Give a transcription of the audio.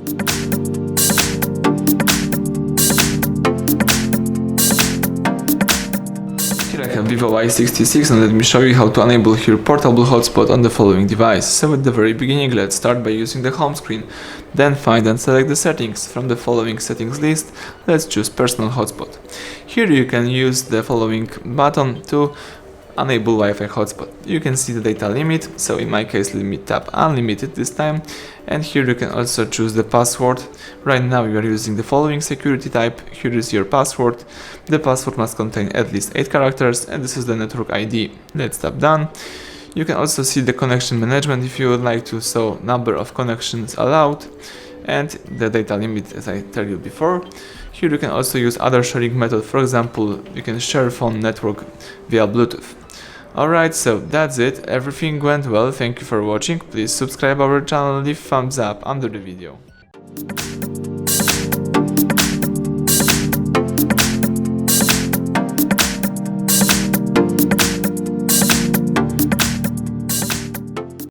Here I have VIVO Y66 and let me show you how to enable here Portable Hotspot on the following device. So at the very beginning, let's start by using the home screen. Then find and select the settings. From the following settings list, let's choose Personal Hotspot. Here you can use the following button to enable Wi-Fi hotspot. You can see the data limit, so in my case let me tap unlimited this time, and here you can also choose the password. Right now you are using the following security type. Here is your password. The password must contain at least 8 characters and this is the network ID. Let's tap done. You can also see the connection management if you would like to, so number of connections allowed and the data limit as I told you before. Here you can also use other sharing method, for example you can share phone network via Bluetooth. Alright, so that's it, everything went well, thank you for watching, please subscribe our channel, leave thumbs up under the video.